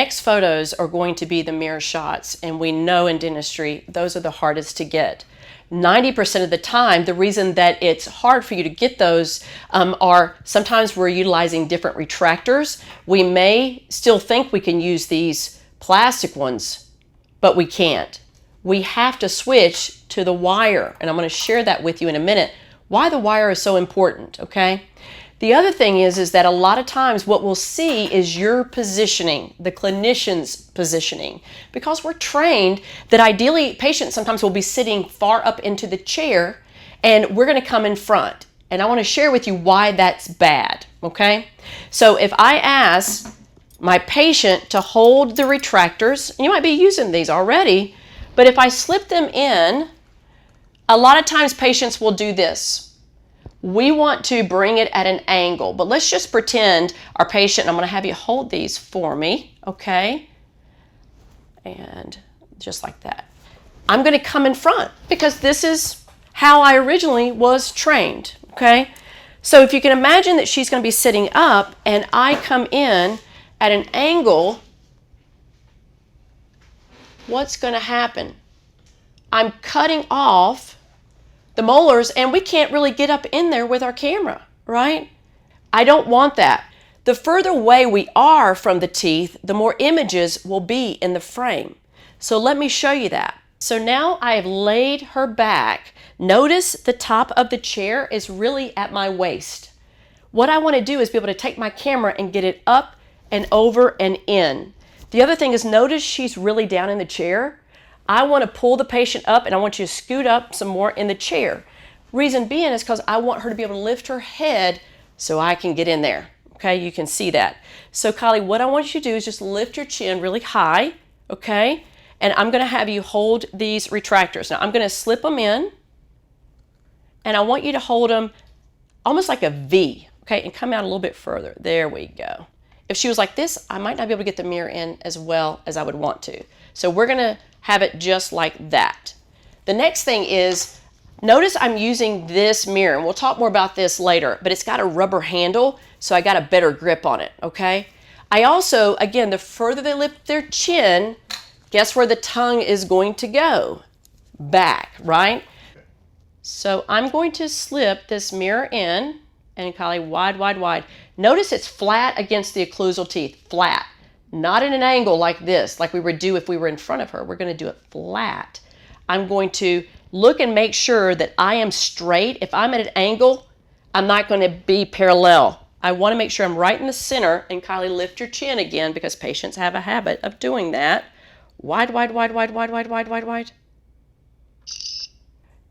Next photos are going to be the mirror shots, and we know in dentistry those are the hardest to get. 90% of the time, the reason that it's hard for you to get those are sometimes we're utilizing different retractors. We may still think we can use these plastic ones, but we can't. We have to switch to the wire, and I'm going to share that with you in a minute, why the wire is so important, okay? The other thing is that a lot of times what we'll see is your positioning, the clinician's positioning, because we're trained that ideally patients sometimes will be sitting far up into the chair and we're going to come in front. And I want to share with you why that's bad, okay? So if I ask my patient to hold the retractors, you might be using these already, but if I slip them in, a lot of times patients will do this. We want to bring it at an angle, but let's just pretend our patient, I'm going to have you hold these for me, okay? And just like that. I'm going to come in front because this is how I originally was trained, okay? So if you can imagine that she's going to be sitting up and I come in at an angle, what's going to happen? I'm cutting off the molars, and we can't really get up in there with our camera, right? I don't want that. The further away we are from the teeth, the more images will be in the frame. So let me show you that. So now I have laid her back. Notice the top of the chair is really at my waist. What I want to do is be able to take my camera and get it up and over and in. The other thing is notice she's really down in the chair. I want to pull the patient up and I want you to scoot up some more in the chair. Reason being is because I want her to be able to lift her head so I can get in there. Okay, you can see that. So Kylie, what I want you to do is just lift your chin really high, okay? And I'm going to have you hold these retractors. Now I'm going to slip them in and I want you to hold them almost like a V, okay? And come out a little bit further. There we go. If she was like this, I might not be able to get the mirror in as well as I would want to. So we're going to have it just like that. The next thing is, notice I'm using this mirror, and we'll talk more about this later, but it's got a rubber handle, so I got a better grip on it, okay? I also, again, the further they lift their chin, guess where the tongue is going to go? Back, right? So I'm going to slip this mirror in, and Kylie, wide, wide, wide. Notice it's flat against the occlusal teeth, flat. Not in an angle like this, like we would do if we were in front of her. We're going to do it flat. I'm going to look and make sure that I am straight. If I'm at an angle, I'm not going to be parallel. I want to make sure I'm right in the center. And Kylie, lift your chin again because patients have a habit of doing that. Wide, wide, wide, wide, wide, wide, wide, wide, wide.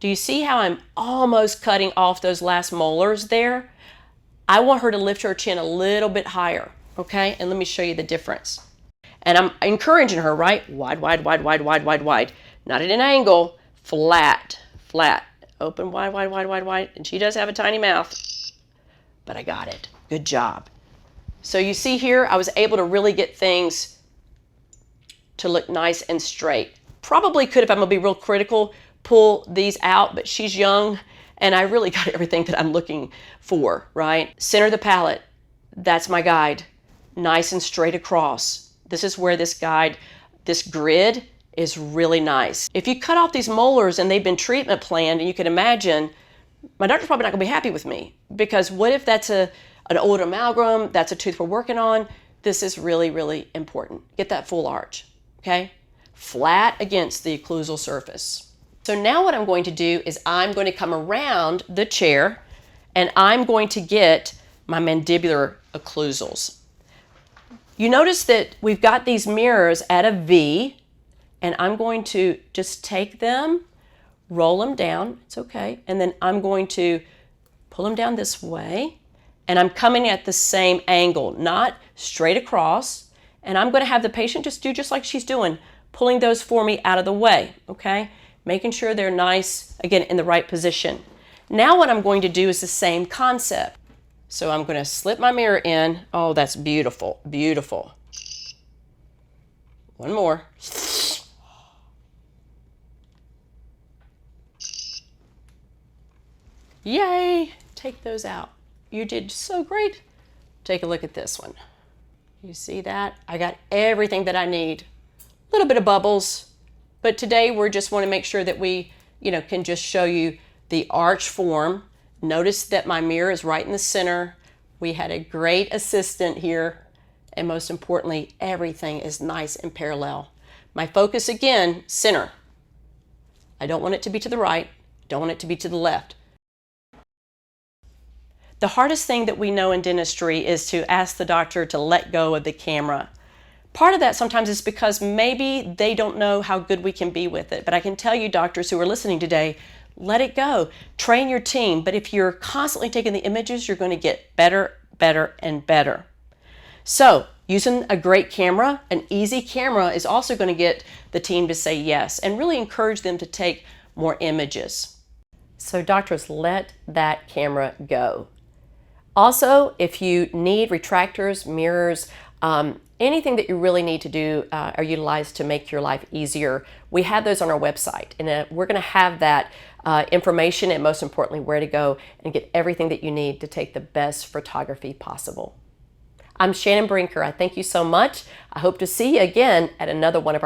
Do you see how I'm almost cutting off those last molars there? I want her to lift her chin a little bit higher. Okay, and let me show you the difference. And I'm encouraging her, right? Wide, wide, wide, wide, wide, wide, wide. Not at an angle, flat, flat. Open, wide, wide, wide, wide, wide. And she does have a tiny mouth, but I got it. Good job. So you see here, I was able to really get things to look nice and straight. Probably could, if I'm gonna be real critical, pull these out, but she's young and I really got everything that I'm looking for, right? Center the palate, that's my guide. Nice and straight across. This is where this guide, this grid is really nice. If you cut off these molars and they've been treatment planned, and you can imagine, my doctor's probably not gonna be happy with me because what if that's an old amalgam, that's a tooth we're working on? This is really, really important. Get that full arch, okay? Flat against the occlusal surface. So now what I'm going to do is I'm going to come around the chair and I'm going to get my mandibular occlusals. You notice that we've got these mirrors at a V, and I'm going to just take them, roll them down, it's okay, and then I'm going to pull them down this way, and I'm coming at the same angle, not straight across, and I'm going to have the patient just do just like she's doing, pulling those for me out of the way, okay? Making sure they're nice, again, in the right position. Now what I'm going to do is the same concept. So I'm going to slip my mirror in. Oh, that's beautiful, beautiful. One more. Yay! Take those out. You did so great. Take a look at this one. You see that? I got everything that I need. A little bit of bubbles, but today we just want to make sure that we, can just show you the arch form. Notice that my mirror is right in the center. We had a great assistant here, and most importantly, everything is nice and parallel. My focus again, center. I don't want it to be to the right, don't want it to be to the left. The hardest thing that we know in dentistry is to ask the doctor to let go of the camera. Part of that sometimes is because maybe they don't know how good we can be with it. But I can tell you, doctors who are listening today, let it go. Train your team. But if you're constantly taking the images, you're going to get better, better, and better. So using a great camera, an easy camera, is also going to get the team to say yes and really encourage them to take more images. So doctors, let that camera go. Also, if you need retractors, mirrors, anything that you really need to do or utilize to make your life easier, we have those on our website. And we're going to have that information and most importantly, where to go and get everything that you need to take the best photography possible. I'm Shannon Brinker. I thank you so much. I hope to see you again at another one of our